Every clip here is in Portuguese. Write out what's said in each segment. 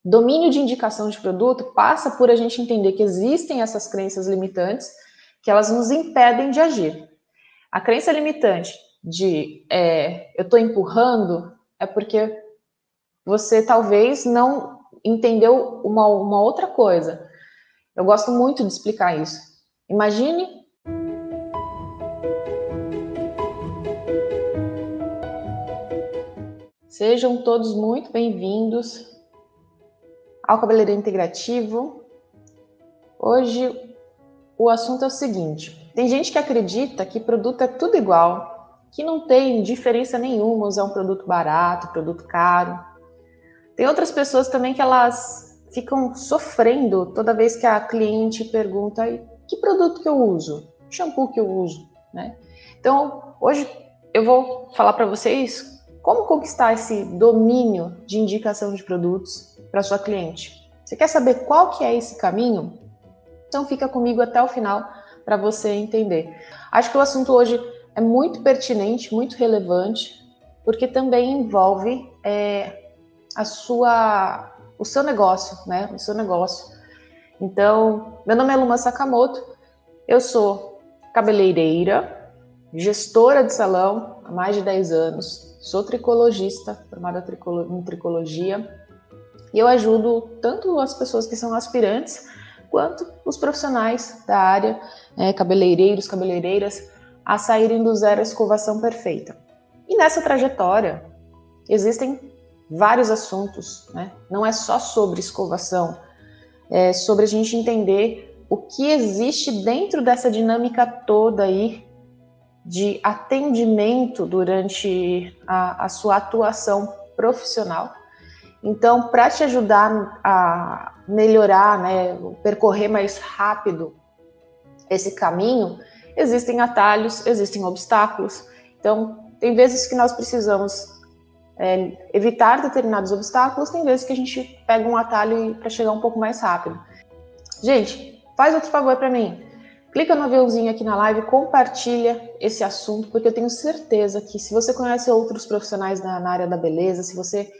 Domínio de indicação de produto passa por a gente entender que existem essas crenças limitantes que elas nos impedem de agir. A crença limitante de eu estou empurrando é porque você talvez não entendeu uma outra coisa. Eu gosto muito de explicar isso. Imagine Sejam todos muito bem-vindos ao Cabeleireiro Integrativo. Hoje o assunto é o seguinte: tem gente que acredita que produto é tudo igual, que não tem diferença nenhuma usar um produto barato, produto caro. Tem outras pessoas também que elas ficam sofrendo toda vez que a cliente pergunta que produto que eu uso, shampoo que eu uso, né? Então, hoje eu vou falar para vocês como conquistar esse domínio de indicação de produtos para sua cliente. Você quer saber qual que é esse caminho? Então fica comigo até o final para você entender. Acho que o assunto hoje é muito pertinente, muito relevante, porque também envolve o seu negócio, né? O seu negócio. Então, meu nome é Luma Sakamoto, eu sou cabeleireira, gestora de salão há mais de 10 anos, sou tricologista, formada em tricologia, e eu ajudo tanto as pessoas que são aspirantes, quanto os profissionais da área, cabeleireiros, cabeleireiras, a saírem do zero à escovação perfeita. E nessa trajetória, existem vários assuntos, né? Não é só sobre escovação, é sobre a gente entender o que existe dentro dessa dinâmica toda aí de atendimento durante a sua atuação profissional. Então, para te ajudar a melhorar, né, percorrer mais rápido esse caminho, existem atalhos, existem obstáculos. Então, tem vezes que nós precisamos evitar determinados obstáculos, tem vezes que a gente pega um atalho para chegar um pouco mais rápido. Gente, faz outro favor para mim. Clica no aviãozinho aqui na live, compartilha esse assunto, porque eu tenho certeza que se você conhece outros profissionais na área da beleza, se você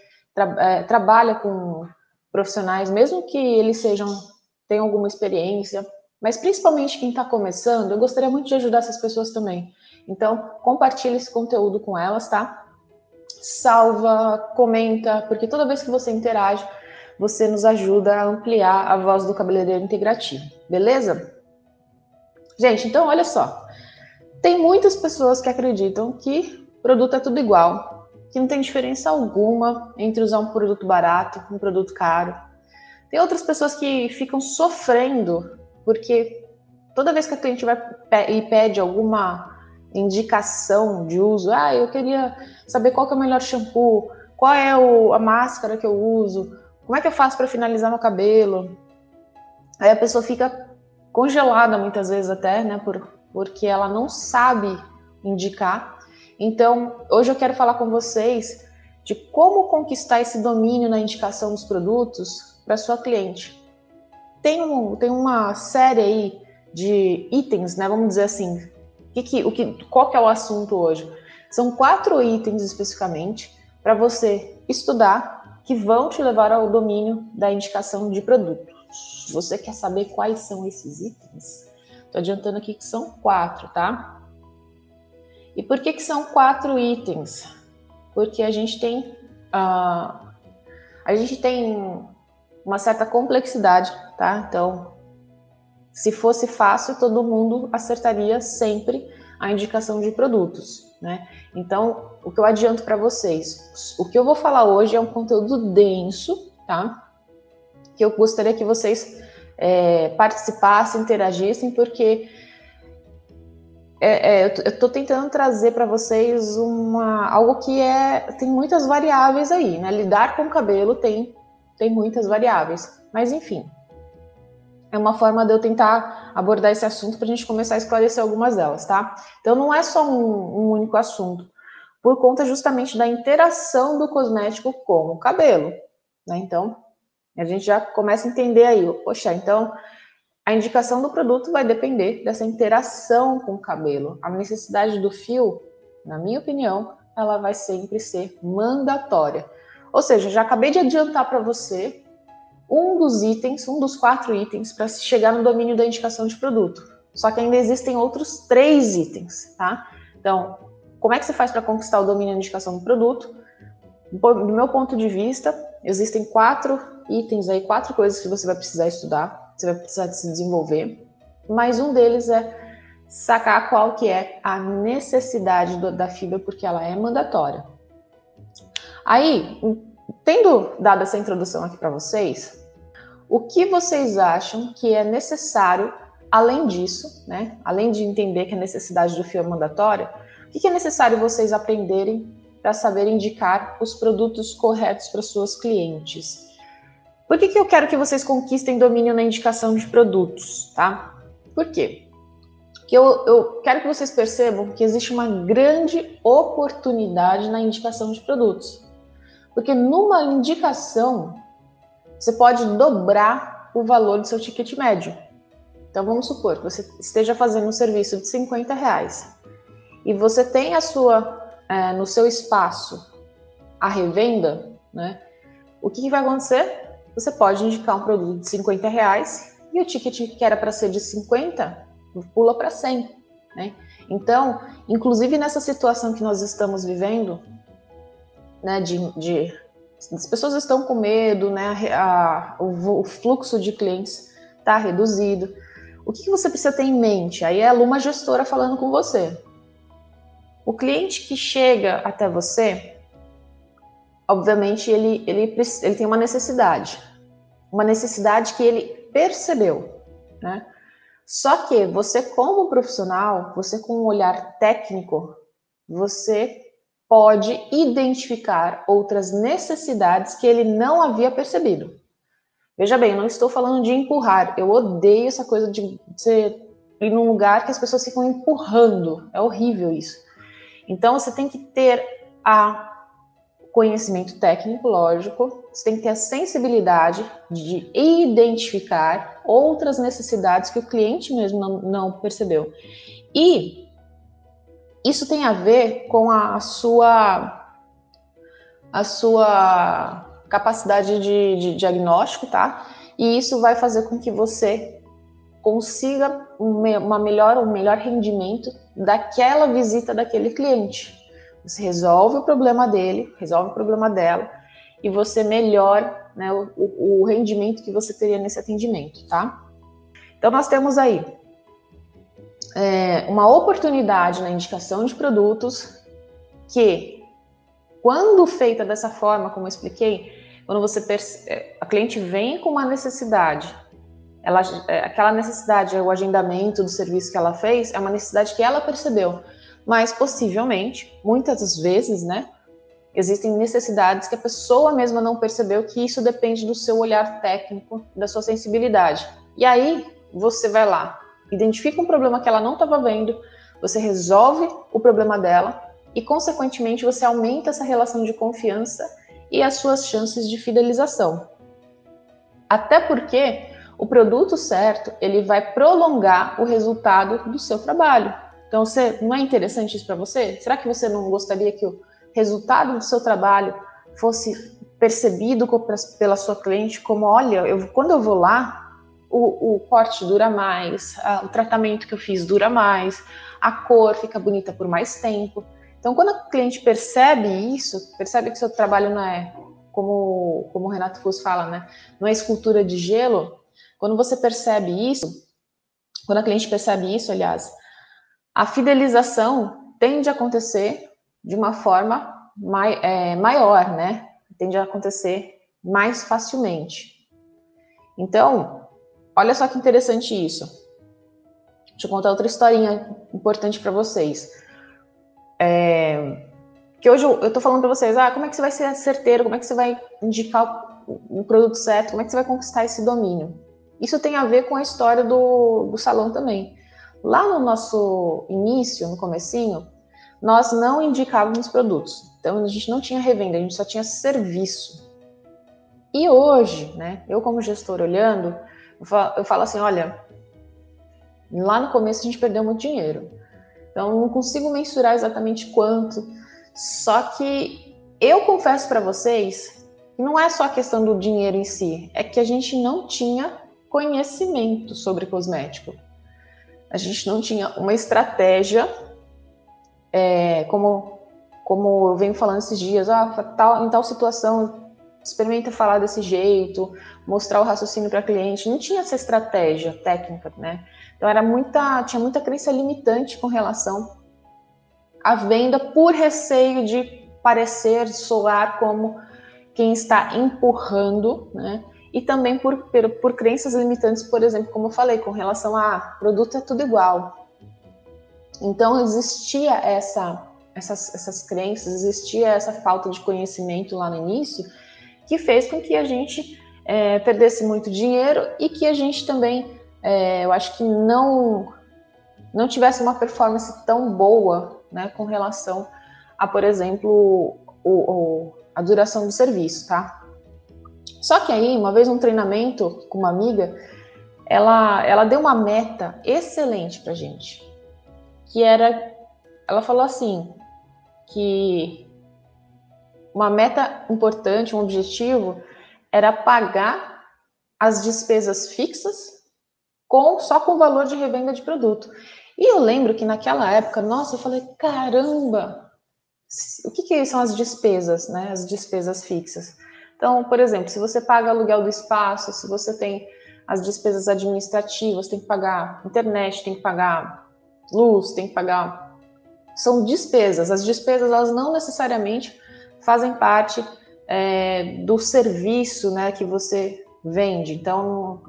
trabalha com profissionais, mesmo que eles tenham alguma experiência, mas principalmente quem está começando, eu gostaria muito de ajudar essas pessoas também. Então, compartilha esse conteúdo com elas, tá? Salva, comenta, porque toda vez que você interage, você nos ajuda a ampliar a voz do cabeleireiro integrativo, beleza? Gente, então olha só, tem muitas pessoas que acreditam que produto é tudo igual, que não tem diferença alguma entre usar um produto barato, um produto caro. Tem outras pessoas que ficam sofrendo porque toda vez que a cliente vai e pede alguma indicação de uso, eu queria saber qual que é o melhor shampoo, qual é a máscara que eu uso, como é que eu faço para finalizar meu cabelo. Aí a pessoa fica congelada muitas vezes até, né, porque ela não sabe indicar. Então, hoje eu quero falar com vocês de como conquistar esse domínio na indicação dos produtos para sua cliente. Tem uma série aí de itens, né, vamos dizer assim. Qual que é o assunto hoje? São 4 itens especificamente para você estudar que vão te levar ao domínio da indicação de produto. Você quer saber quais são esses itens? Estou adiantando aqui que são 4, tá? E por que são 4 itens? Porque a gente tem uma certa complexidade, tá? Então, se fosse fácil, todo mundo acertaria sempre a indicação de produtos, né? Então, o que eu adianto para vocês, o que eu vou falar hoje é um conteúdo denso, tá? Que eu gostaria que vocês participassem, interagissem, porque eu estou tentando trazer para vocês algo que tem muitas variáveis aí, né? Lidar com o cabelo tem muitas variáveis, mas enfim, é uma forma de eu tentar abordar esse assunto para a gente começar a esclarecer algumas delas, tá? Então não é só um único assunto, por conta justamente da interação do cosmético com o cabelo, né? Então, a gente já começa a entender aí, poxa, então a indicação do produto vai depender dessa interação com o cabelo. A necessidade do fio, na minha opinião, ela vai sempre ser mandatória. Ou seja, já acabei de adiantar para você um dos itens, um dos 4 itens para se chegar no domínio da indicação de produto. Só que ainda existem outros 3 itens, tá? Então, como é que você faz para conquistar o domínio da indicação do produto? Do meu ponto de vista, existem 4 itens aí, 4 coisas que você vai precisar estudar, você vai precisar de se desenvolver, mas um deles é sacar qual que é a necessidade da fibra, porque ela é mandatória. Aí, tendo dado essa introdução aqui para vocês, o que vocês acham que é necessário, além disso, né? Além de entender que a necessidade do fio é mandatória, o que é necessário vocês aprenderem para saber indicar os produtos corretos para suas clientes? Por que eu quero que vocês conquistem domínio na indicação de produtos, tá? Por quê? Porque eu quero que vocês percebam que existe uma grande oportunidade na indicação de produtos. Porque numa indicação, você pode dobrar o valor do seu ticket médio. Então vamos supor que você esteja fazendo um serviço de R$50 e você tem no seu espaço a revenda, né? O que vai acontecer? Você pode indicar um produto de R$50 e o ticket que era para ser de 50 pula para 100, né? Então, inclusive nessa situação que nós estamos vivendo, né, as pessoas estão com medo, né, o fluxo de clientes está reduzido. O que você precisa ter em mente? Aí é a Luma gestora falando com você. O cliente que chega até você, obviamente ele tem uma necessidade que ele percebeu, né? Só que você como profissional, você com um olhar técnico, você pode identificar outras necessidades que ele não havia percebido. Veja bem, eu não estou falando de empurrar. Eu odeio essa coisa de você ir num lugar que as pessoas ficam empurrando. É horrível isso. Então, você tem que ter conhecimento técnico, lógico. Você tem que ter a sensibilidade de identificar outras necessidades que o cliente mesmo não percebeu. E isso tem a ver com a sua capacidade de diagnóstico, tá? E isso vai fazer com que você consiga um melhor rendimento daquela visita daquele cliente. Você resolve o problema dele, resolve o problema dela e você melhora, né, o rendimento que você teria nesse atendimento, tá? Então nós temos aí uma oportunidade na indicação de produtos que, quando feita dessa forma, como eu expliquei, quando a cliente vem com uma necessidade, aquela necessidade, o agendamento do serviço que ela fez, é uma necessidade que ela percebeu, mas possivelmente, muitas das vezes, né, existem necessidades que a pessoa mesma não percebeu, que isso depende do seu olhar técnico, da sua sensibilidade. E aí, você vai lá, identifica um problema que ela não estava vendo, você resolve o problema dela e, consequentemente, você aumenta essa relação de confiança e as suas chances de fidelização. Até porque o produto certo, ele vai prolongar o resultado do seu trabalho. Então, não é interessante isso para você? Será que você não gostaria que o resultado do seu trabalho fosse percebido pela sua cliente como, olha, quando eu vou lá, o corte dura mais, o tratamento que eu fiz dura mais, a cor fica bonita por mais tempo. Então, quando a cliente percebe isso, percebe que o seu trabalho não é, como o Renato Fuss fala, né, não é escultura de gelo, quando você percebe isso, quando a cliente percebe isso, aliás, a fidelização tende a acontecer de uma forma maior, né? Tende a acontecer mais facilmente. Então, olha só que interessante isso. Deixa eu contar outra historinha importante para vocês. Que hoje eu tô falando para vocês, como é que você vai ser certeiro, como é que você vai indicar o produto certo, como é que você vai conquistar esse domínio. Isso tem a ver com a história do salão também. Lá no nosso início, no comecinho, nós não indicávamos produtos. Então, a gente não tinha revenda, a gente só tinha serviço. E hoje, né, eu como gestor olhando, eu falo assim, olha, lá no começo a gente perdeu muito dinheiro. Então, eu não consigo mensurar exatamente quanto. Só que eu confesso para vocês E não é só a questão do dinheiro em si, é que a gente não tinha conhecimento sobre cosmético. A gente não tinha uma estratégia, como eu venho falando esses dias, em tal situação, experimenta falar desse jeito, mostrar o raciocínio para cliente. Não tinha essa estratégia técnica, né? Então tinha muita crença limitante com relação à venda por receio de parecer, soar como quem está empurrando, né? E também por crenças limitantes, por exemplo, como eu falei, com relação a produto é tudo igual. Então existia essas crenças, existia essa falta de conhecimento lá no início, que fez com que a gente perdesse muito dinheiro e que a gente também, eu acho que não tivesse uma performance tão boa, né, com relação a, por exemplo, a duração do serviço, tá? Só que aí, uma vez um treinamento com uma amiga, ela deu uma meta excelente pra gente, que era, ela falou assim, que uma meta importante, um objetivo, era pagar as despesas fixas só com o valor de revenda de produto. E eu lembro que naquela época, nossa, eu falei, caramba, o que são as despesas, né? As despesas fixas. Então, por exemplo, se você paga aluguel do espaço, se você tem as despesas administrativas, tem que pagar internet, tem que pagar luz, tem que pagar... São despesas. As despesas, elas não necessariamente fazem parte do serviço, né, que você vende. Então,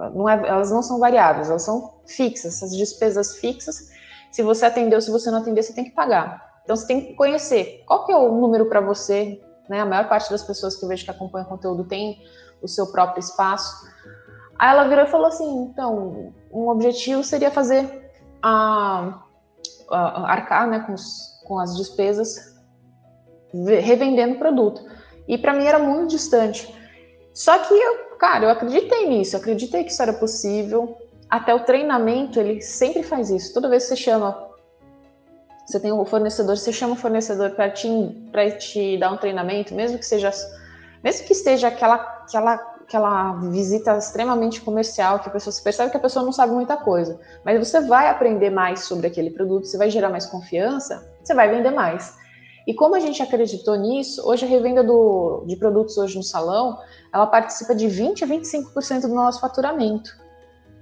elas não são variáveis, elas são fixas. Essas despesas fixas, se você atendeu, se você não atendeu, você tem que pagar. Então, você tem que conhecer qual que é o número para você, né? A maior parte das pessoas que eu vejo que acompanham o conteúdo tem o seu próprio espaço. Aí ela virou e falou assim, então, um objetivo seria fazer arcar, né, com as despesas revendendo produto. E para mim era muito distante. Só que eu acreditei nisso, acreditei que isso era possível. Até o treinamento, ele sempre faz isso. Toda vez que você tem um fornecedor, você chama o fornecedor para te dar um treinamento, mesmo que esteja aquela visita extremamente comercial, que a pessoa, se percebe que a pessoa não sabe muita coisa, mas você vai aprender mais sobre aquele produto, você vai gerar mais confiança, você vai vender mais. E como a gente acreditou nisso, hoje a revenda de produtos hoje no salão, ela participa de 20% a 25% do nosso faturamento.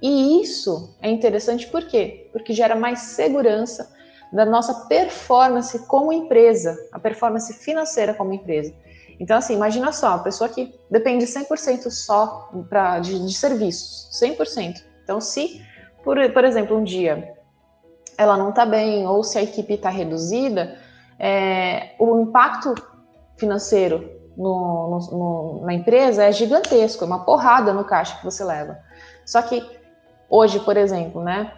E isso é interessante por quê? Porque gera mais segurança da nossa performance como empresa, a performance financeira como empresa. Então, assim, imagina só, a pessoa que depende 100% só de serviços, 100%. Então, se, por exemplo, um dia ela não está bem, ou se a equipe está reduzida, o impacto financeiro na empresa é gigantesco, é uma porrada no caixa que você leva. Só que hoje, por exemplo, né,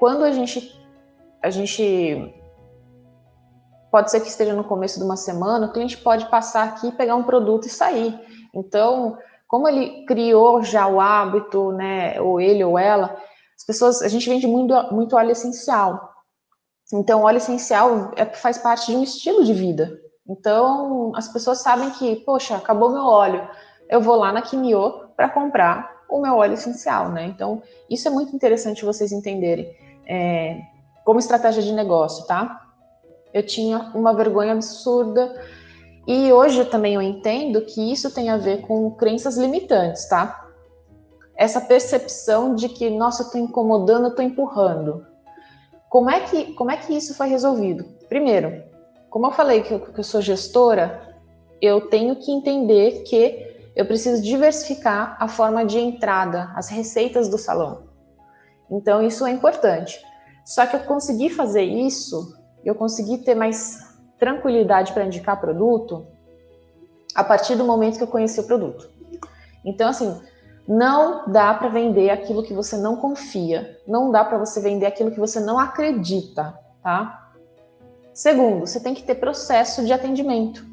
quando a gente pode ser que esteja no começo de uma semana, o cliente pode passar aqui, pegar um produto e sair. Então, como ele criou já o hábito, né, ou ele ou ela, a gente vende muito óleo essencial. Então, óleo essencial faz parte de um estilo de vida. Então, as pessoas sabem que, poxa, acabou meu óleo, eu vou lá na Quimio para comprar o meu óleo essencial, né? Então, isso é muito interessante vocês entenderem como estratégia de negócio, tá? Eu tinha uma vergonha absurda e hoje também eu entendo que isso tem a ver com crenças limitantes, tá? Essa percepção de que, nossa, eu tô incomodando, eu tô empurrando. Como é que isso foi resolvido? Primeiro, como eu falei que eu sou gestora, eu tenho que entender que eu preciso diversificar a forma de entrada, as receitas do salão. Então, isso é importante. Só que eu consegui fazer isso, eu consegui ter mais tranquilidade para indicar produto a partir do momento que eu conheci o produto. Então, assim, não dá para vender aquilo que você não confia, não dá para você vender aquilo que você não acredita, tá? Segundo, você tem que ter processo de atendimento.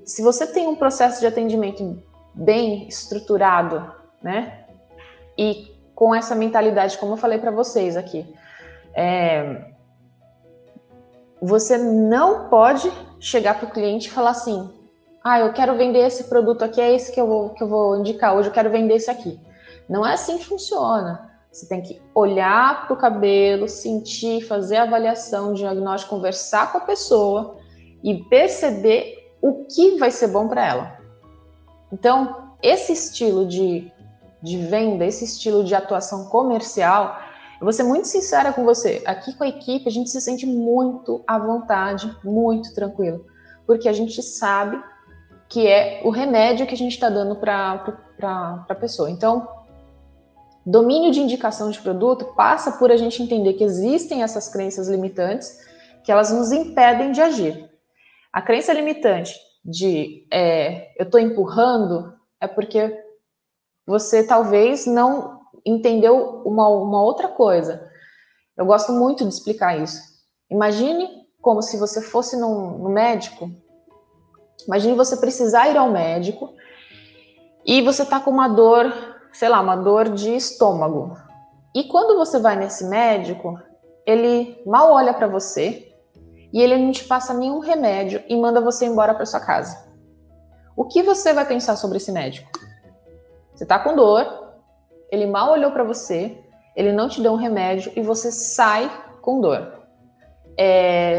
Se você tem um processo de atendimento bem estruturado, né? E com essa mentalidade, como eu falei para vocês aqui, você não pode chegar para o cliente e falar assim, eu quero vender esse produto aqui, é esse que eu vou indicar hoje, eu quero vender esse aqui. Não é assim que funciona. Você tem que olhar para o cabelo, sentir, fazer a avaliação, diagnóstico, conversar com a pessoa e perceber o que vai ser bom para ela. Então, esse estilo de venda, esse estilo de atuação comercial, eu vou ser muito sincera com você, aqui com a equipe a gente se sente muito à vontade, muito tranquilo, porque a gente sabe que é o remédio que a gente está dando para a pessoa. Então, domínio de indicação de produto passa por a gente entender que existem essas crenças limitantes, que elas nos impedem de agir. A crença limitante de eu estou empurrando é porque você talvez não entendeu uma outra coisa. Eu gosto muito de explicar isso. Imagine como se você fosse no médico. Imagine você precisar ir ao médico e você está com uma dor, sei lá, uma dor de estômago. E quando você vai nesse médico, ele mal olha para você e ele não te passa nenhum remédio e manda você embora para sua casa. O que você vai pensar sobre esse médico? Você está com dor, ele mal olhou para você, ele não te deu um remédio e você sai com dor.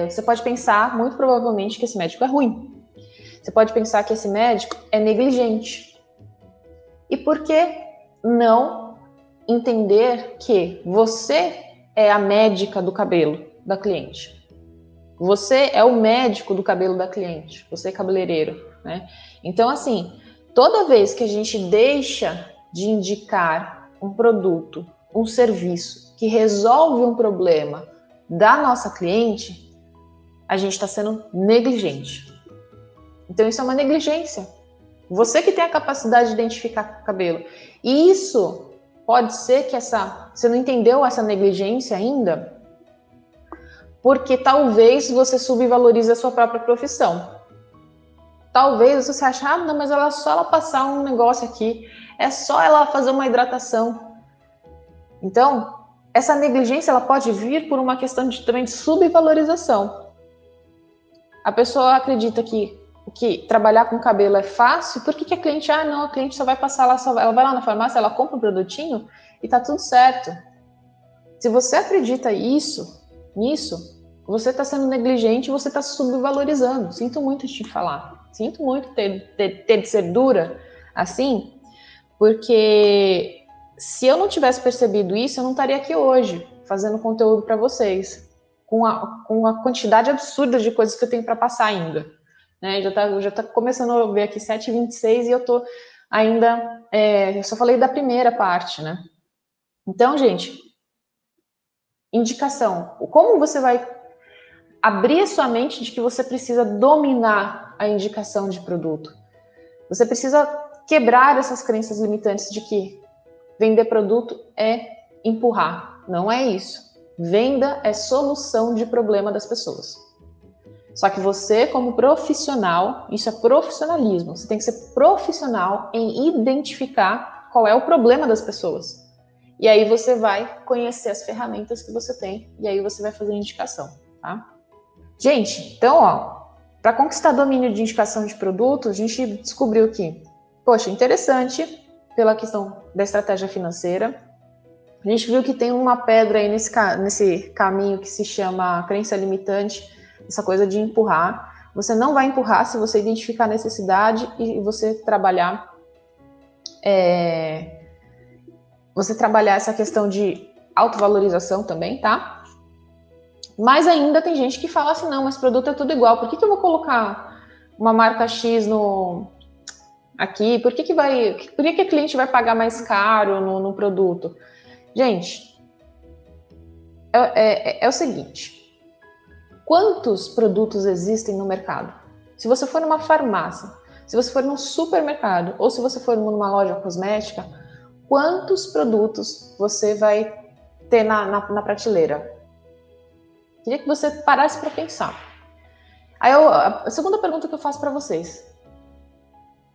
Você pode pensar, muito provavelmente, que esse médico é ruim. Você pode pensar que esse médico é negligente. E por que não entender que você é a médica do cabelo da cliente? Você é o médico do cabelo da cliente. Você é cabeleireiro, né? Então, assim, toda vez que a gente deixa de indicar um produto, um serviço que resolve um problema da nossa cliente, a gente está sendo negligente. Então, isso é uma negligência. Você que tem a capacidade de identificar o cabelo. E isso pode ser que você não entendeu essa negligência ainda, porque talvez você subvalorize a sua própria profissão. Talvez você ache, não, mas só ela passar um negócio aqui, é só ela fazer uma hidratação. Então, essa negligência ela pode vir por uma questão também de subvalorização. A pessoa acredita que trabalhar com cabelo é fácil, por que a cliente, a cliente só vai passar lá, ela vai lá na farmácia, ela compra um produtinho e tá tudo certo. Se você acredita nisso, você está sendo negligente, você está subvalorizando. Sinto muito te falar. Sinto muito ter de ser dura assim, porque se eu não tivesse percebido isso, eu não estaria aqui hoje fazendo conteúdo para vocês, com a quantidade absurda de coisas que eu tenho para passar ainda. Né? Já tá começando a ver aqui 7h26 e eu tô ainda... eu só falei da primeira parte, né? Então, gente, indicação. Como você vai abrir a sua mente de que você precisa dominar a indicação de produto? Você precisa quebrar essas crenças limitantes de que vender produto é empurrar. Não é isso. Venda é solução de problema das pessoas. Só que você, como profissional, isso é profissionalismo. Você tem que ser profissional em identificar qual é o problema das pessoas. E aí você vai conhecer as ferramentas que você tem e aí você vai fazer a indicação, tá? Gente, então, para conquistar domínio de indicação de produtos, a gente descobriu que, poxa, interessante pela questão da estratégia financeira. A gente viu que tem uma pedra aí nesse caminho que se chama crença limitante, essa coisa de empurrar. Você não vai empurrar se você identificar a necessidade e você trabalhar essa questão de autovalorização também, tá? Mas ainda tem gente que fala assim, não, mas produto é tudo igual, por que eu vou colocar uma marca X aqui? Por que a cliente vai pagar mais caro no produto? Gente, é o seguinte, quantos produtos existem no mercado? Se você for numa farmácia, se você for num supermercado, ou se você for numa loja cosmética, quantos produtos você vai ter na prateleira? Queria que você parasse para pensar. Aí a segunda pergunta que eu faço para vocês.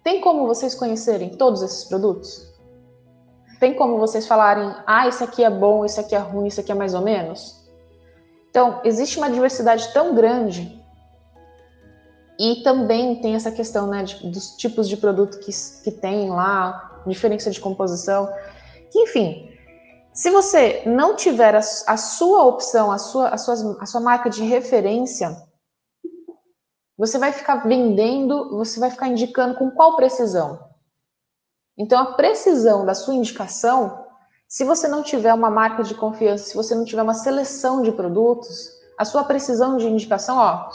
Tem como vocês conhecerem todos esses produtos? Tem como vocês falarem, esse aqui é bom, esse aqui é ruim, esse aqui é mais ou menos? Então, existe uma diversidade tão grande E também tem essa questão, né, dos tipos de produto que tem lá, diferença de composição. Enfim, se você não tiver a sua opção, a sua marca de referência, você vai ficar vendendo, você vai ficar indicando com qual precisão? Então, a precisão da sua indicação, se você não tiver uma marca de confiança, se você não tiver uma seleção de produtos, a sua precisão de indicação, ó,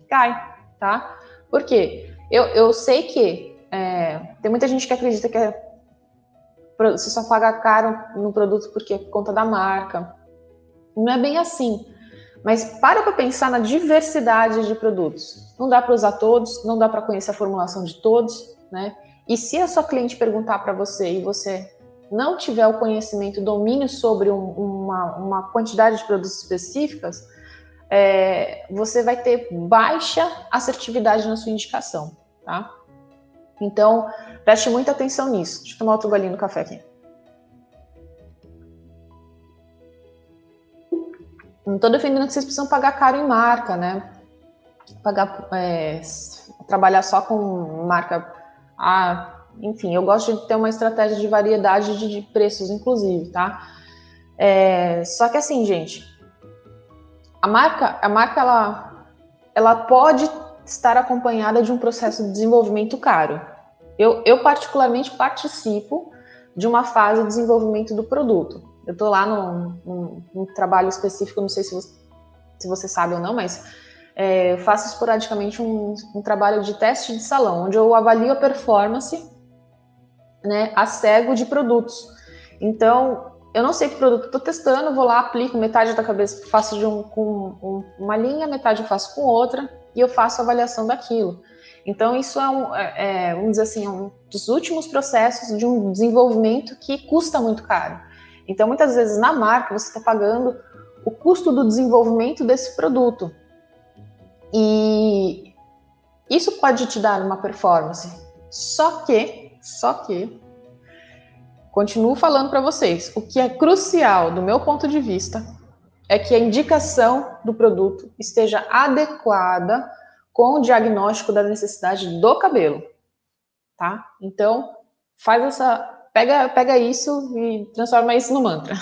cai, tá? Por quê? Eu sei que tem muita gente que acredita que você só paga caro no produto porque é por conta da marca. Não é bem assim. Mas para pensar na diversidade de produtos. Não dá para usar todos, não dá para conhecer a formulação de todos, né? E se a sua cliente perguntar para você e você não tiver o conhecimento, domínio sobre uma quantidade de produtos específicas, você vai ter baixa assertividade na sua indicação, tá? Então, preste muita atenção nisso. Deixa eu tomar outro golinho do café aqui. Não estou defendendo que vocês precisam pagar caro em marca, né? Trabalhar só com marca. Enfim, eu gosto de ter uma estratégia de variedade de preços, inclusive, tá? Só que assim, gente, a marca ela pode estar acompanhada de um processo de desenvolvimento caro. Eu particularmente participo de uma fase de desenvolvimento do produto. Eu estou lá num trabalho específico, não sei se você sabe ou não, mas eu faço esporadicamente um trabalho de teste de salão, onde eu avalio a performance, né, a cego de produtos. Então, eu não sei que produto estou testando, vou lá, aplico metade da cabeça, faço com uma linha, metade eu faço com outra, e eu faço a avaliação daquilo. Então, isso vamos dizer assim, um dos últimos processos de um desenvolvimento que custa muito caro. Então, muitas vezes, na marca, você está pagando o custo do desenvolvimento desse produto. E isso pode te dar uma performance. Só que, continuo falando para vocês, o que é crucial, do meu ponto de vista, é que a indicação do produto esteja adequada com o diagnóstico da necessidade do cabelo, tá? Então, pega isso e transforma isso no mantra.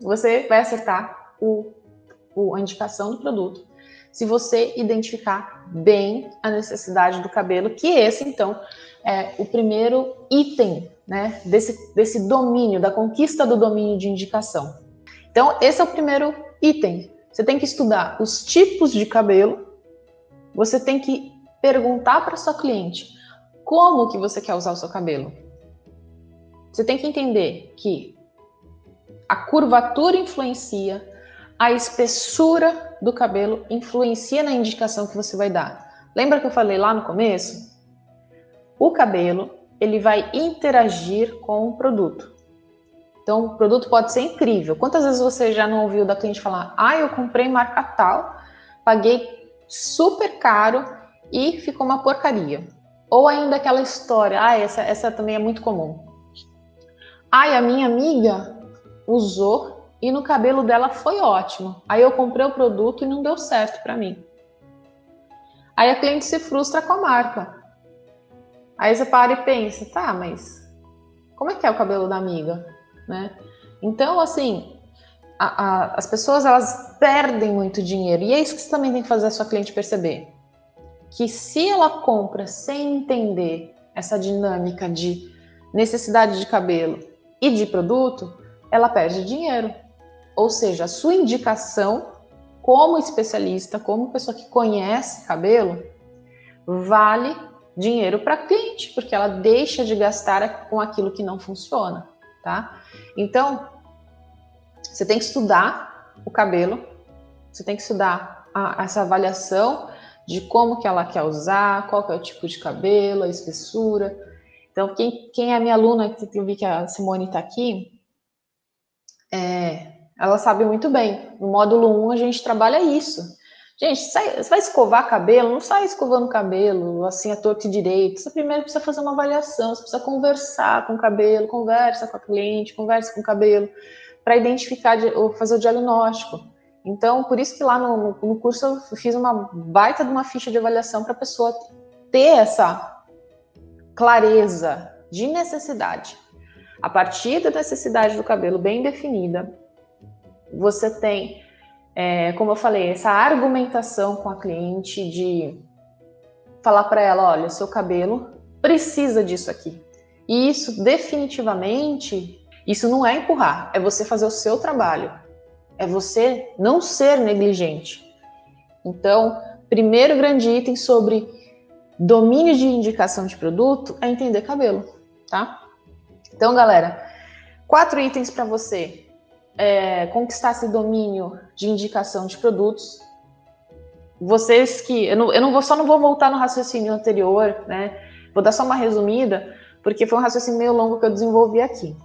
Você vai acertar a indicação do produto se você identificar bem a necessidade do cabelo, que esse, então, é o primeiro item, né, desse domínio, da conquista do domínio de indicação. Então, esse é o primeiro item. Você tem que estudar os tipos de cabelo, você tem que perguntar para sua cliente como que você quer usar o seu cabelo. Você tem que entender que a curvatura influencia, a espessura do cabelo influencia na indicação que você vai dar. Lembra que eu falei lá no começo? O cabelo, ele vai interagir com o produto. Então, o produto pode ser incrível. Quantas vezes você já não ouviu da cliente falar: eu comprei marca tal, paguei super caro e ficou uma porcaria. Ou ainda aquela história, essa também é muito comum. A minha amiga usou e no cabelo dela foi ótimo. Aí eu comprei o produto e não deu certo para mim. Aí a cliente se frustra com a marca. Aí você para e pensa, tá, mas como é que é o cabelo da amiga, né? Então, assim, as pessoas, elas perdem muito dinheiro. E é isso que você também tem que fazer a sua cliente perceber. Que se ela compra sem entender essa dinâmica de necessidade de cabelo e de produto, ela perde dinheiro. Ou seja, a sua indicação como especialista, como pessoa que conhece cabelo, vale dinheiro para a cliente, porque ela deixa de gastar com aquilo que não funciona, tá? Então, você tem que estudar o cabelo, você tem que estudar essa avaliação de como que ela quer usar, qual que é o tipo de cabelo, a espessura. Então, quem é minha aluna, que eu vi que a Simone está aqui, ela sabe muito bem. No módulo 1 a gente trabalha isso. Gente, você vai escovar cabelo, não sai escovando cabelo, assim, a torto e direito. Você primeiro precisa fazer uma avaliação, você precisa conversar com o cabelo, conversa com a cliente, conversa com o cabelo, para identificar ou fazer o diagnóstico. Então, por isso que lá no curso eu fiz uma baita de uma ficha de avaliação para a pessoa ter essa clareza de necessidade. A partir da necessidade do cabelo bem definida, você tem, como eu falei, essa argumentação com a cliente de falar para ela, olha, seu cabelo precisa disso aqui. E isso definitivamente, isso não é empurrar, é você fazer o seu trabalho. É você não ser negligente. Então, primeiro grande item sobre domínio de indicação de produto é entender cabelo, tá? Então, galera, 4 itens para você conquistar esse domínio de indicação de produtos. Vocês que... Eu não vou voltar no raciocínio anterior, né? Vou dar só uma resumida, porque foi um raciocínio meio longo que eu desenvolvi aqui.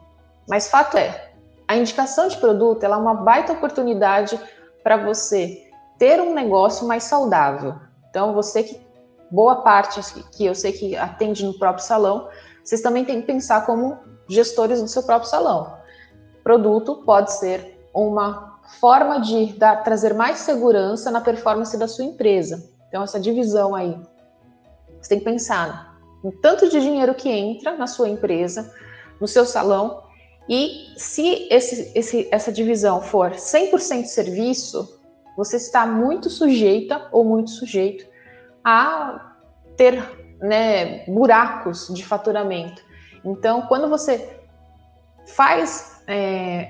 Mas fato é, a indicação de produto ela é uma baita oportunidade para você ter um negócio mais saudável. Então, você que, boa parte que eu sei que atende no próprio salão, vocês também têm que pensar como gestores do seu próprio salão. Produto pode ser uma forma de trazer mais segurança na performance da sua empresa. Então, essa divisão aí, você tem que pensar no tanto de dinheiro que entra na sua empresa, no seu salão, e se essa divisão for 100% serviço, você está muito sujeita ou muito sujeito a ter, né, buracos de faturamento. Então, quando você faz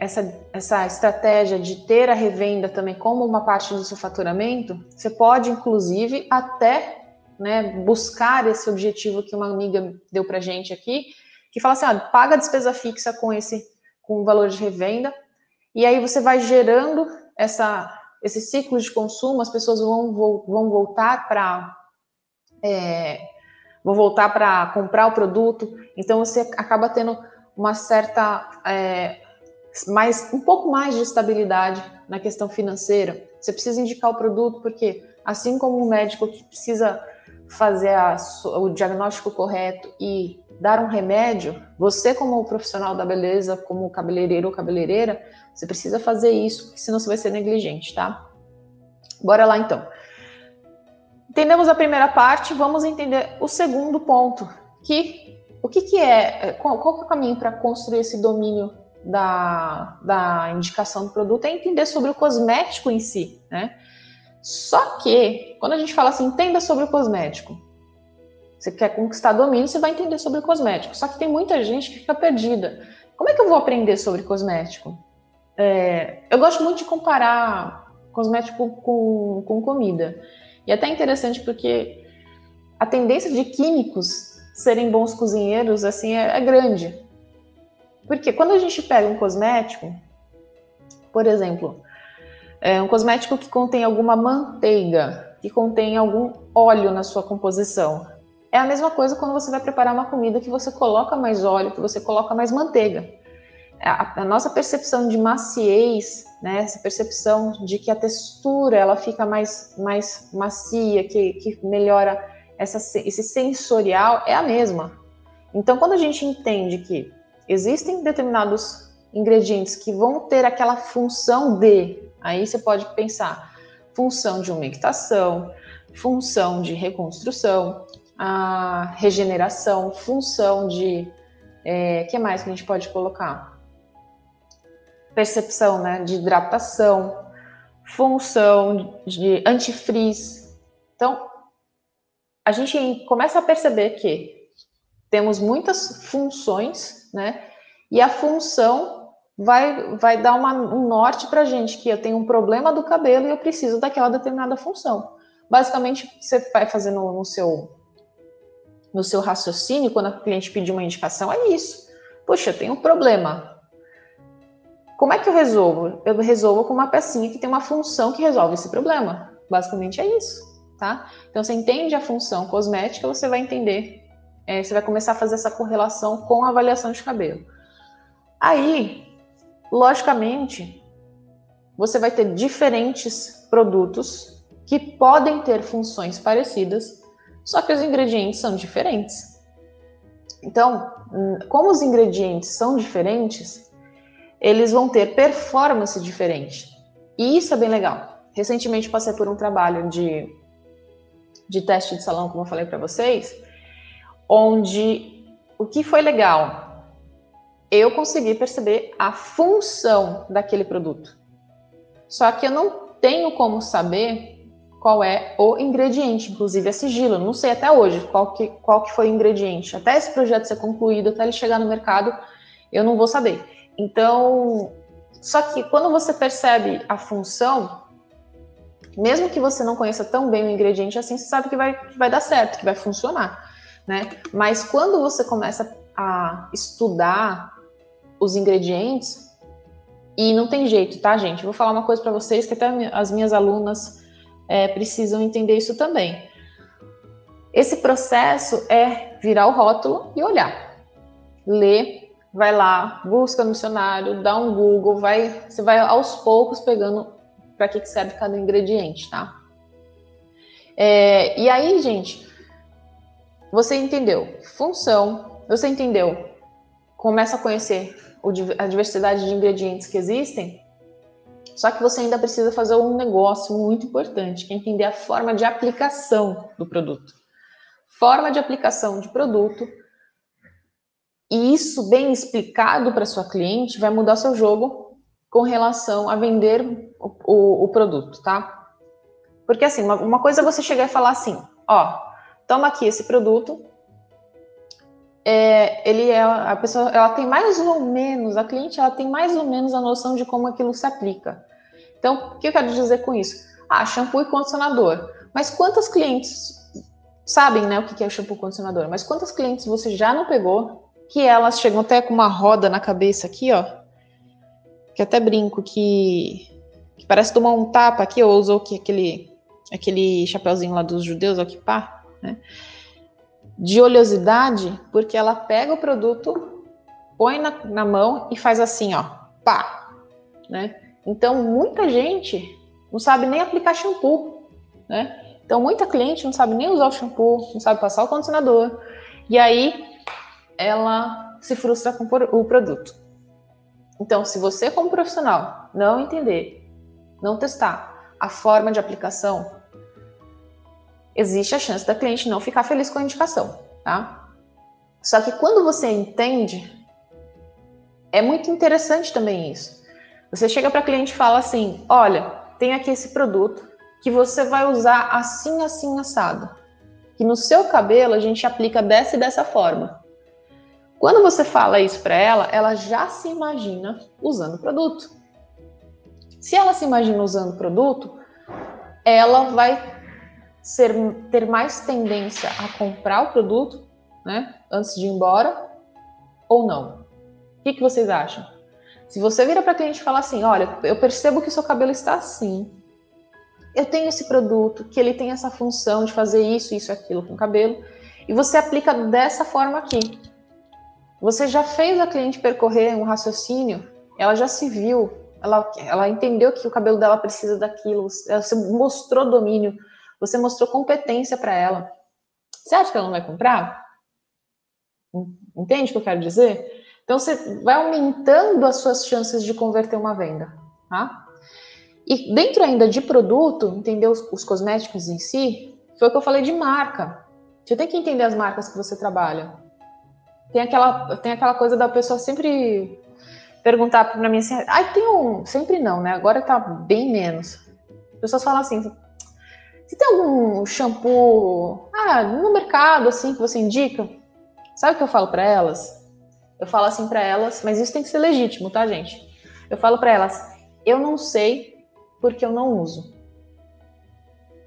essa estratégia de ter a revenda também como uma parte do seu faturamento, você pode, inclusive, até, né, buscar esse objetivo que uma amiga deu pra gente aqui, que fala assim, paga a despesa fixa com o valor de revenda, e aí você vai gerando esse ciclo de consumo, as pessoas vão voltar para comprar o produto, então você acaba tendo uma certa, um pouco mais de estabilidade na questão financeira. Você precisa indicar o produto porque, assim como o médico que precisa fazer o diagnóstico correto e dar um remédio, você como profissional da beleza, como cabeleireiro ou cabeleireira, você precisa fazer isso, senão você vai ser negligente, tá? Bora lá então. Entendemos a primeira parte, vamos entender o segundo ponto, qual é o caminho para construir esse domínio da indicação do produto, é entender sobre o cosmético em si, né? Só que, quando a gente fala assim, entenda sobre o cosmético, você quer conquistar domínio, você vai entender sobre o cosmético. Só que tem muita gente que fica perdida. Como é que eu vou aprender sobre cosmético? Eu gosto muito de comparar cosmético com comida. E é até interessante porque a tendência de químicos serem bons cozinheiros assim é grande. Porque quando a gente pega um cosmético, por exemplo, um cosmético que contém alguma manteiga, que contém algum óleo na sua composição, é a mesma coisa quando você vai preparar uma comida que você coloca mais óleo, que você coloca mais manteiga. A nossa percepção de maciez, né, essa percepção de que a textura ela fica mais macia, que melhora esse sensorial, é a mesma. Então, quando a gente entende que existem determinados ingredientes que vão ter aquela função aí você pode pensar função de umectação, função de reconstrução, a regeneração, função de... que mais que a gente pode colocar? Percepção, né, de hidratação, função de antifrizz. Então, a gente começa a perceber que temos muitas funções, né, e a função vai dar um norte para a gente, que eu tenho um problema do cabelo e eu preciso daquela determinada função. Basicamente, você vai fazendo no seu raciocínio, quando a cliente pedir uma indicação, é isso. Puxa, eu tenho um problema. Como é que eu resolvo? Eu resolvo com uma pecinha que tem uma função que resolve esse problema. Basicamente é isso, tá? Então, você entende a função cosmética, você vai entender, você vai começar a fazer essa correlação com a avaliação de cabelo. Aí, logicamente, você vai ter diferentes produtos que podem ter funções parecidas, só que os ingredientes são diferentes. Então, como os ingredientes são diferentes, eles vão ter performance diferente. E isso é bem legal. Recentemente passei por um trabalho de teste de salão, como eu falei para vocês, onde o que foi legal? Eu consegui perceber a função daquele produto. Só que eu não tenho como saber qual é o ingrediente, inclusive é sigilo. Eu não sei até hoje qual que foi o ingrediente. Até esse projeto ser concluído, até ele chegar no mercado, eu não vou saber. Então, só que quando você percebe a função, mesmo que você não conheça tão bem o ingrediente assim, você sabe que vai dar certo, que vai funcionar, né? Mas quando você começa a estudar os ingredientes, e não tem jeito, tá, gente? Vou falar uma coisa para vocês que até as minhas alunas precisam entender isso também. Esse processo é virar o rótulo e olhar. Ler, vai lá, busca no dicionário, dá um Google, você vai aos poucos pegando para que serve cada ingrediente, tá? E aí, gente, você entendeu função, você entendeu, começa a conhecer a diversidade de ingredientes que existem, só que você ainda precisa fazer um negócio muito importante, que é entender a forma de aplicação do produto. Forma de aplicação de produto, e isso bem explicado para sua cliente vai mudar seu jogo com relação a vender o produto, tá? Porque assim, uma coisa é você chegar e falar assim, ó, toma aqui esse produto, a pessoa, ela tem mais ou menos, a cliente, ela tem mais ou menos a noção de como aquilo se aplica. Então, o que eu quero dizer com isso? Shampoo e condicionador. Mas quantas clientes sabem, né, o que é o shampoo e condicionador? Mas quantas clientes você já não pegou que elas chegam até com uma roda na cabeça aqui, ó, que até brinco que parece tomar um tapa aqui, ou usou aquele chapeuzinho lá dos judeus, ó, que pá, né? De oleosidade, porque ela pega o produto, põe na mão e faz assim, ó, pá, né? Então, muita gente não sabe nem aplicar shampoo, né? Então, muita cliente não sabe nem usar o shampoo, não sabe passar o condicionador, e aí ela se frustra com o produto. Então, se você como profissional não entender, não testar a forma de aplicação, existe a chance da cliente não ficar feliz com a indicação, tá? Só que quando você entende, é muito interessante também isso. Você chega para a cliente e fala assim, olha, tem aqui esse produto que você vai usar assim, assim, assado. Que no seu cabelo a gente aplica dessa e dessa forma. Quando você fala isso para ela já se imagina usando o produto. Se ela se imagina usando o produto, ela vai ter mais tendência a comprar o produto, né, antes de ir embora, ou não. O que vocês acham? Se você vira para a cliente e falar assim, olha, eu percebo que o seu cabelo está assim, eu tenho esse produto, que ele tem essa função de fazer isso, isso, aquilo com o cabelo, e você aplica dessa forma aqui. Você já fez a cliente percorrer um raciocínio, ela já se viu, ela entendeu que o cabelo dela precisa daquilo, você mostrou domínio, você mostrou competência para ela. Você acha que ela não vai comprar? Entende o que eu quero dizer? Então, você vai aumentando as suas chances de converter uma venda, tá? E dentro ainda de produto, entender os cosméticos em si, foi o que eu falei de marca. Você tem que entender as marcas que você trabalha. Tem aquela coisa da pessoa sempre perguntar para mim assim, sempre não, né? Agora tá bem menos. As pessoas falam assim, você tem algum shampoo no mercado assim que você indica? Sabe o que eu falo para elas? Eu falo assim para elas, mas isso tem que ser legítimo, tá, gente? Eu falo para elas, eu não sei porque eu não uso.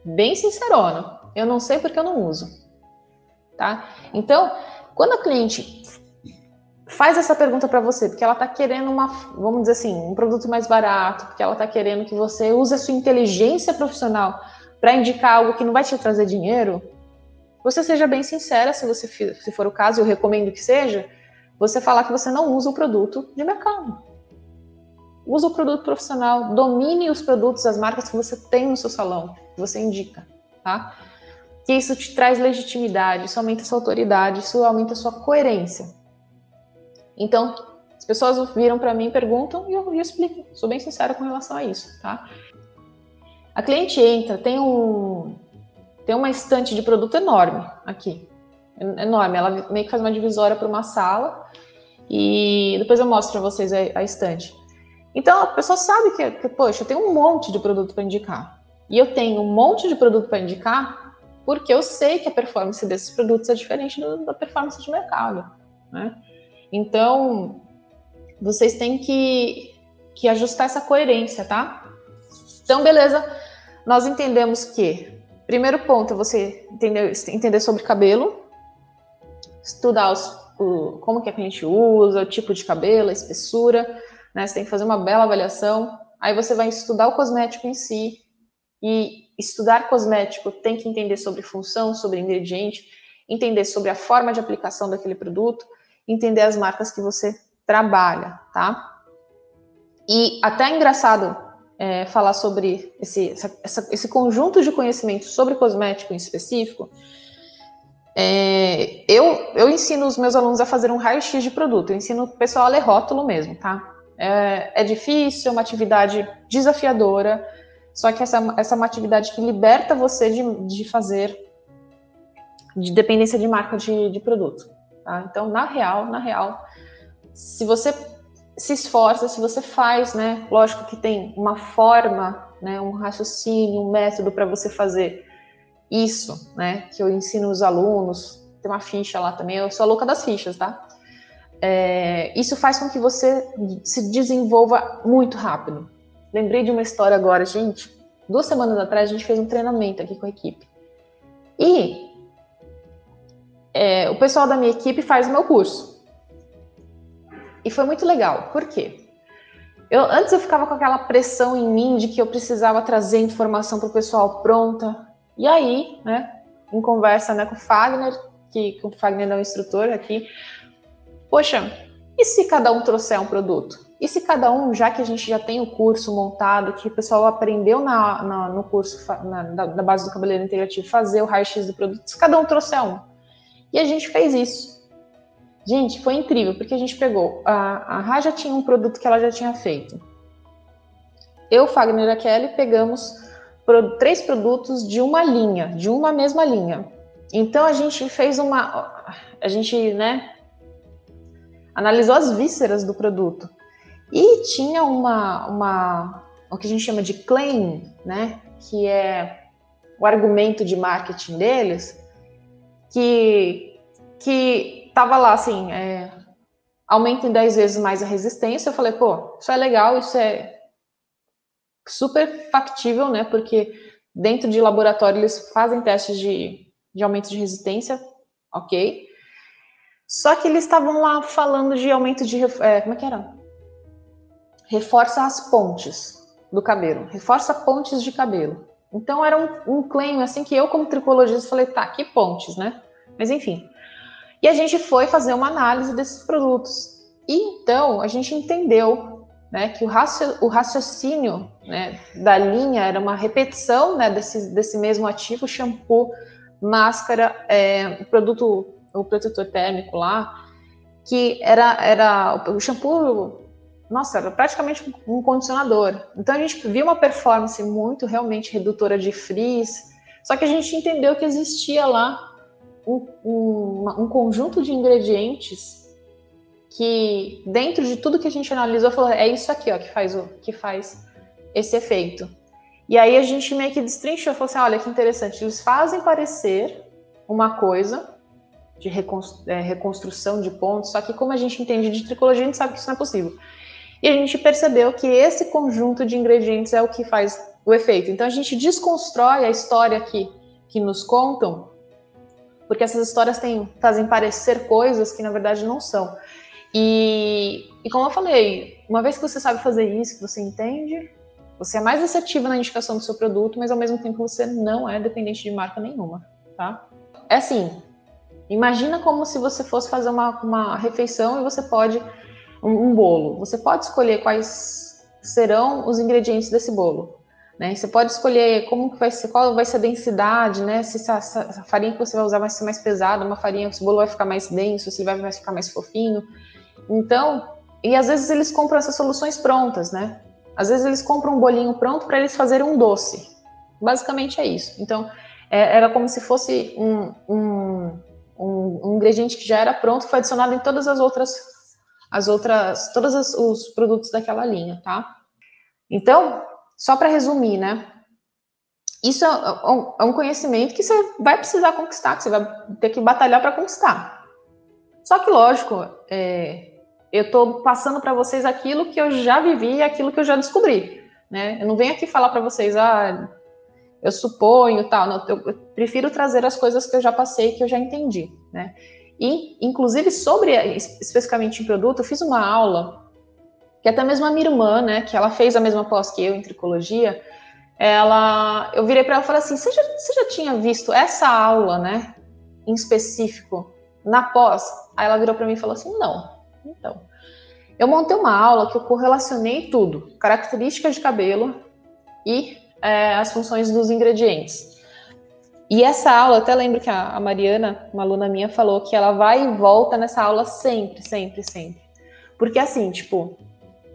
Bem sincerona, eu não sei porque eu não uso, tá? Então, quando a cliente faz essa pergunta para você, porque ela tá querendo vamos dizer assim, um produto mais barato, porque ela tá querendo que você use a sua inteligência profissional para indicar algo que não vai te trazer dinheiro, você seja bem sincera, se for o caso, eu recomendo que seja, você falar que você não usa o produto de mercado. Usa o produto profissional, domine os produtos, as marcas que você tem no seu salão, que você indica, tá? Que isso te traz legitimidade, isso aumenta a sua autoridade, isso aumenta a sua coerência. Então, As pessoas viram para mim, perguntam e eu explico. Sou bem sincera com relação a isso, tá? A cliente entra, tem uma estante de produto enorme aqui. Enorme. Ela meio que faz uma divisória para uma sala e depois eu mostro para vocês a estante. Então a pessoa sabe que, poxa, eu tenho um monte de produto para indicar. E eu tenho um monte de produto para indicar porque eu sei que a performance desses produtos é diferente da performance de mercado, né? Então, vocês têm que ajustar essa coerência, tá? Então, beleza, nós entendemos que, primeiro ponto é você entender sobre cabelo, estudar como que a cliente usa, o tipo de cabelo, a espessura, né? Você tem que fazer uma bela avaliação. Aí você vai estudar o cosmético em si, e estudar cosmético tem que entender sobre função, sobre ingrediente, entender sobre a forma de aplicação daquele produto, entender as marcas que você trabalha, tá? E até é engraçado falar sobre esse conjunto de conhecimentos sobre cosmético em específico. Eu ensino os meus alunos a fazer um raio-x de produto, eu ensino o pessoal a ler rótulo mesmo, tá? É difícil, é uma atividade desafiadora, só que essa é uma atividade que liberta você de dependência de marca de produto, tá? Então, na real, se você se esforça, se você faz, né? Lógico que tem uma forma, né? Um raciocínio, um método para você fazer isso, né? Que eu ensino os alunos, tem uma ficha lá também, eu sou a louca das fichas, tá? Isso faz com que você se desenvolva muito rápido. Lembrei de uma história agora, gente. 2 semanas atrás a gente fez um treinamento aqui com a equipe. E o pessoal da minha equipe faz o meu curso. E foi muito legal. Por quê? Antes eu ficava com aquela pressão em mim de que eu precisava trazer informação para o pessoal pronta. E aí, né, em conversa, né, com o Fagner, que o Fagner é o instrutor aqui, poxa, e se cada um trouxer um produto? E se cada um, já que a gente já tem o curso montado, que o pessoal aprendeu no curso da base do cabeleireiro integrativo, fazer o raio-x do produto, se cada um trouxer um? E a gente fez isso. Gente, foi incrível, porque a gente pegou, a Rá já tinha um produto que ela já tinha feito. Eu, Fagner e a Kelly pegamos 3 produtos de uma linha, de uma mesma linha. Então a gente fez né, analisou as vísceras do produto. E tinha o que a gente chama de claim, né, que é o argumento de marketing deles, que tava lá assim, aumenta em 10 vezes mais a resistência. Eu falei, pô, isso é legal, isso é super factível, né, porque dentro de laboratório eles fazem testes de aumento de resistência, ok? Só que eles estavam lá falando de aumento de, como é que era? Reforça as pontes do cabelo, reforça pontes de cabelo. Então era um claim assim que eu, como tricologista, falei, tá, que pontes, né? Mas enfim. E a gente foi fazer uma análise desses produtos. E então a gente entendeu, né, que o raciocínio, né, da linha era uma repetição, né, desse mesmo ativo, shampoo, máscara, o protetor térmico lá, que era o shampoo. Nossa, era praticamente um condicionador. Então a gente viu uma performance muito realmente redutora de frizz, só que a gente entendeu que existia lá um conjunto de ingredientes que, dentro de tudo que a gente analisou, falou, é isso aqui, ó, que faz esse efeito. E aí a gente meio que destrinchou, falou assim, olha que interessante, eles fazem parecer uma coisa de reconstrução de pontos, só que como a gente entende de tricologia, a gente sabe que isso não é possível. E a gente percebeu que esse conjunto de ingredientes é o que faz o efeito. Então a gente desconstrói a história que nos contam, porque essas histórias fazem parecer coisas que na verdade não são. E como eu falei, uma vez que você sabe fazer isso, que você entende, você é mais assertiva na indicação do seu produto, mas ao mesmo tempo você não é dependente de marca nenhuma, tá? É assim, imagina como se você fosse fazer uma refeição e você pode um bolo. Você pode escolher quais serão os ingredientes desse bolo, né? Você pode escolher como que vai ser, qual vai ser a densidade, né? Se essa farinha que você vai usar vai ser mais pesada, uma farinha que o bolo vai ficar mais denso, se ele vai ficar mais fofinho. Então, E às vezes eles compram essas soluções prontas, né? Às vezes eles compram um bolinho pronto para eles fazerem um doce. Basicamente é isso. Então, era como se fosse um ingrediente que já era pronto, foi adicionado em todas todos os produtos daquela linha, tá? Então, só para resumir, né? Isso é um conhecimento que você vai precisar conquistar, que você vai ter que batalhar para conquistar. Só que, lógico, eu estou passando para vocês aquilo que eu já vivi e aquilo que eu já descobri, né? Eu não venho aqui falar para vocês, eu suponho, tal. Não, eu prefiro trazer as coisas que eu já passei, que eu já entendi, né? E, inclusive, especificamente em produto, eu fiz uma aula que até mesmo a minha irmã, né, que ela fez a mesma pós que eu em tricologia, eu virei para ela e falei assim, você já tinha visto essa aula, né, em específico, na pós? Aí ela virou para mim e falou assim, não. Então, eu montei uma aula que eu correlacionei tudo, características de cabelo e as funções dos ingredientes. E essa aula, eu até lembro que a Mariana, uma aluna minha, falou que ela vai e volta nessa aula sempre, sempre, sempre. Porque assim, tipo,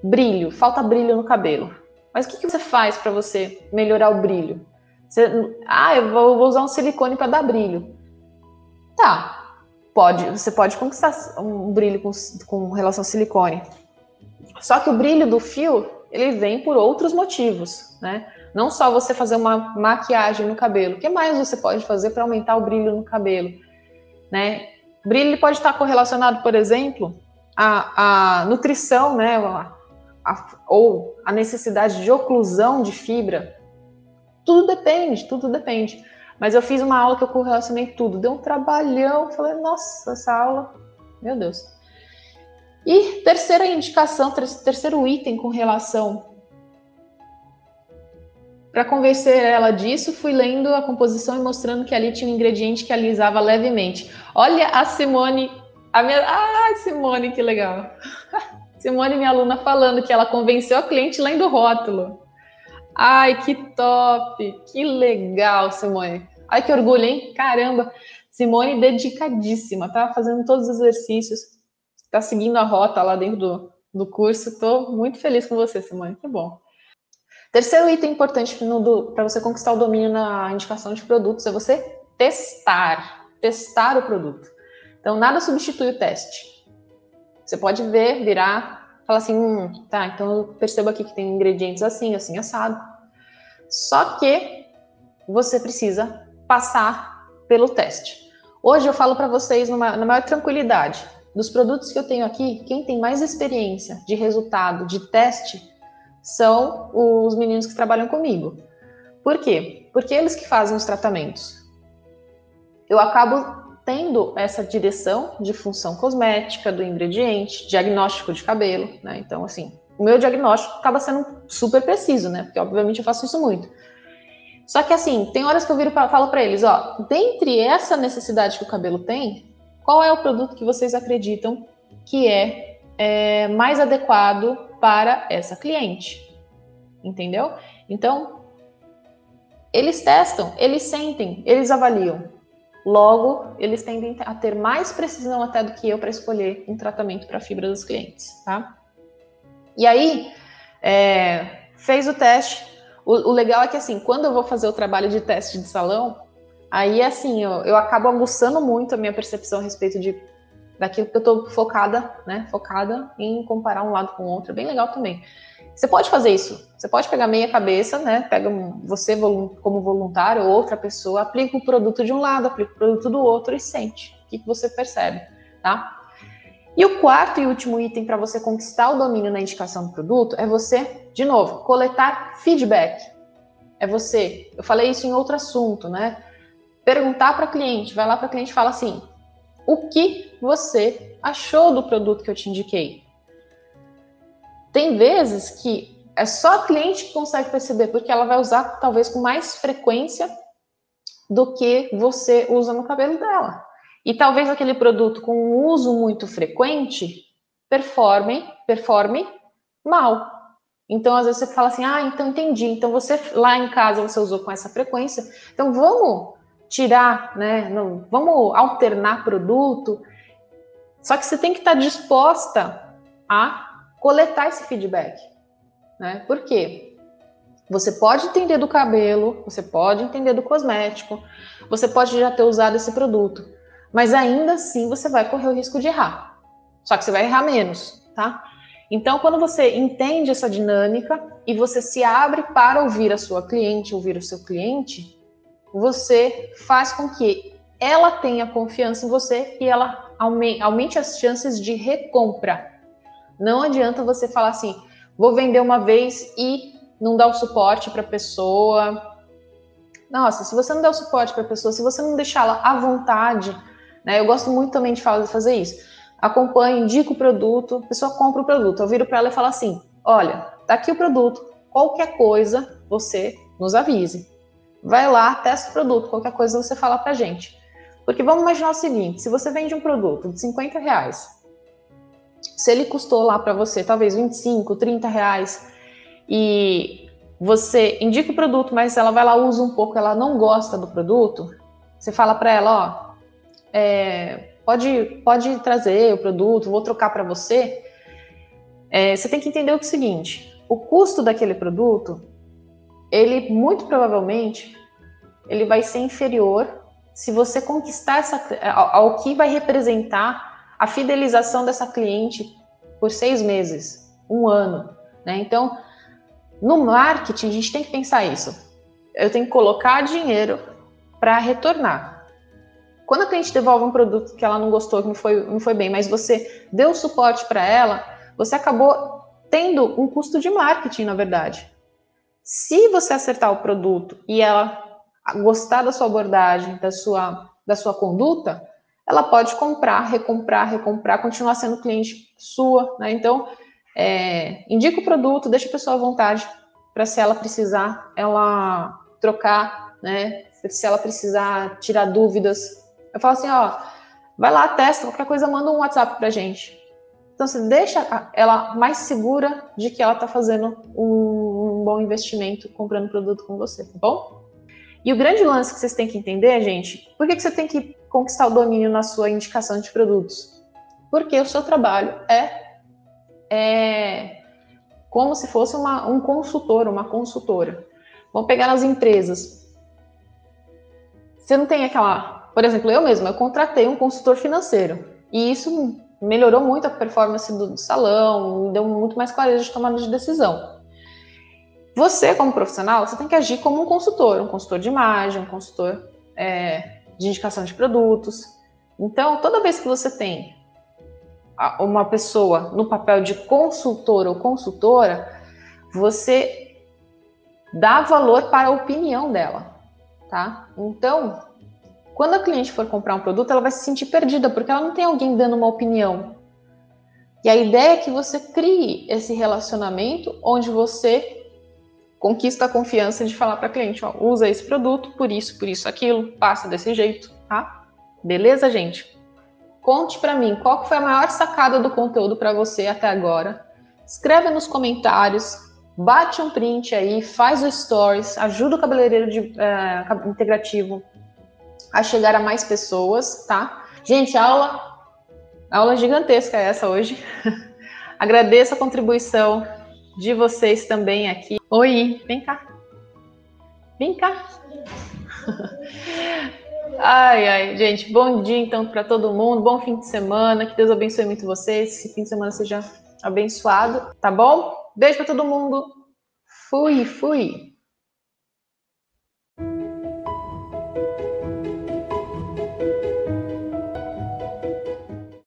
brilho, falta brilho no cabelo. Mas o que você faz para você melhorar o brilho? Eu vou usar um silicone para dar brilho. Tá, você pode conquistar um brilho com relação ao silicone. Só que o brilho do fio, ele vem por outros motivos, né? Não só você fazer uma maquiagem no cabelo. O que mais você pode fazer para aumentar o brilho no cabelo, né? O brilho ele pode estar correlacionado, por exemplo, à nutrição, né? Ou a necessidade de oclusão de fibra. Tudo depende. Mas eu fiz uma aula que eu correlacionei tudo. Deu um trabalhão. Falei, nossa, essa aula, meu Deus. E terceira indicação, terceiro item com relação. Para convencer ela disso, fui lendo a composição e mostrando que ali tinha um ingrediente que alisava levemente. Olha a Simone, Simone, que legal. Simone, minha aluna, falando que ela convenceu a cliente lendo o rótulo. Ai, que top! Que legal, Simone. Ai, que orgulho, hein? Caramba! Simone dedicadíssima, tá fazendo todos os exercícios, tá seguindo a rota lá dentro do curso. Tô muito feliz com você, Simone, que bom. Terceiro item importante para você conquistar o domínio na indicação de produtos é você testar o produto. Então, nada substitui o teste. Você pode virar, falar assim, tá, então eu percebo aqui que tem ingredientes assim, assim, assado. Só que você precisa passar pelo teste. Hoje eu falo para vocês na maior tranquilidade. Dos produtos que eu tenho aqui, quem tem mais experiência de resultado, de teste, são os meninos que trabalham comigo. Por quê? Porque eles que fazem os tratamentos. Eu acabo tendo essa direção de função cosmética do ingrediente, diagnóstico de cabelo, né? Então, assim, o meu diagnóstico acaba sendo super preciso, né? Porque, obviamente, eu faço isso muito. Só que, assim, tem horas que eu falo para eles, dentre essa necessidade que o cabelo tem, qual é o produto que vocês acreditam que é mais adequado para essa cliente? Entendeu? Então, eles testam, eles sentem, eles avaliam. Logo, eles tendem a ter mais precisão até do que eu para escolher um tratamento para a fibra dos clientes, tá? E aí, fez o teste. O legal é que, assim, quando eu vou fazer o trabalho de teste de salão, aí, assim, eu acabo aguçando muito a minha percepção a respeito daquilo que eu tô focada, né? Focada em comparar um lado com o outro. É bem legal também. Você pode fazer isso. Você pode pegar meia cabeça, né? Pega você como voluntário ou outra pessoa, aplica o produto de um lado, aplica o produto do outro e sente o que você percebe, tá? E o quarto e último item para você conquistar o domínio na indicação do produto é você, de novo, coletar feedback. Eu falei isso em outro assunto, né? Perguntar para cliente, vai lá para cliente e fala assim, o que você achou do produto que eu te indiquei? Tem vezes que é só a cliente que consegue perceber, porque ela vai usar talvez com mais frequência do que você usa no cabelo dela. E talvez aquele produto com um uso muito frequente performe mal. Então, às vezes você fala assim, então entendi. Então, você lá em casa você usou com essa frequência. Então, vamos tirar, né? Vamos alternar produto. Só que você tem que estar disposta a coletar esse feedback, né? Por quê? Você pode entender do cabelo, você pode entender do cosmético, você pode já ter usado esse produto, mas ainda assim você vai correr o risco de errar. Só que você vai errar menos, tá? Então, quando você entende essa dinâmica e você se abre para ouvir a sua cliente, ouvir o seu cliente, você faz com que ela tenha confiança em você e ela aumente as chances de recompra. Não adianta você falar assim, vou vender uma vez e não dar o suporte para a pessoa. Nossa, se você não der o suporte para a pessoa, se você não deixá-la à vontade, né? Eu gosto muito também de fazer isso. Acompanho, indico o produto, a pessoa compra o produto. Eu viro para ela e falo assim, olha, tá aqui o produto, qualquer coisa você nos avise. Vai lá, testa o produto, qualquer coisa você fala pra gente. Porque vamos imaginar o seguinte, se você vende um produto de R$50, se ele custou lá para você talvez R$25, R$30, e você indica o produto, mas ela vai lá, usa um pouco, ela não gosta do produto, você fala para ela, ó, pode trazer o produto, vou trocar para você. Você tem que entender o seguinte, o custo daquele produto, ele muito provavelmente, ele vai ser inferior se você conquistar ao que vai representar a fidelização dessa cliente por 6 meses, 1 ano, né? Então, no marketing, a gente tem que pensar isso. Eu tenho que colocar dinheiro para retornar. Quando a cliente devolve um produto que ela não gostou, que não foi bem, mas você deu suporte para ela, você acabou tendo um custo de marketing, na verdade. Se você acertar o produto e ela gostar da sua abordagem, da sua conduta, ela pode comprar, recomprar, continuar sendo cliente sua, né? Então, indica o produto, deixa a pessoa à vontade para, se ela precisar, ela trocar, né? Se ela precisar tirar dúvidas, eu falo assim, ó, vai lá, testa, qualquer coisa, manda um WhatsApp pra gente. Então, você deixa ela mais segura de que ela está fazendo um bom investimento comprando produto com você, tá bom? E o grande lance que vocês têm que entender, gente, por que você tem que conquistar o domínio na sua indicação de produtos? Porque o seu trabalho é como se fosse um consultor, uma consultora. Vamos pegar nas empresas. Você não tem aquela... Por exemplo, eu mesma, eu contratei um consultor financeiro. E isso melhorou muito a performance do salão, me deu muito mais clareza de tomada de decisão. Você, como profissional, você tem que agir como um consultor de imagem, um consultor de indicação de produtos. Então, toda vez que você tem uma pessoa no papel de consultor ou consultora, você dá valor para a opinião dela, tá? Então, quando a cliente for comprar um produto, ela vai se sentir perdida, porque ela não tem alguém dando uma opinião. E a ideia é que você crie esse relacionamento onde você conquista a confiança de falar para a cliente, ó, usa esse produto, por isso, aquilo, passa desse jeito, tá? Beleza, gente? Conte para mim, qual foi a maior sacada do conteúdo para você até agora? Escreve nos comentários, bate um print aí, faz o stories, ajuda o cabeleireiro integrativo a chegar a mais pessoas, tá? Gente, aula gigantesca essa hoje. Agradeço a contribuição de vocês também aqui. Oi, vem cá. Vem cá. Ai, gente, bom dia então para todo mundo, bom fim de semana, que Deus abençoe muito vocês, que fim de semana seja abençoado, tá bom? Beijo para todo mundo. Fui.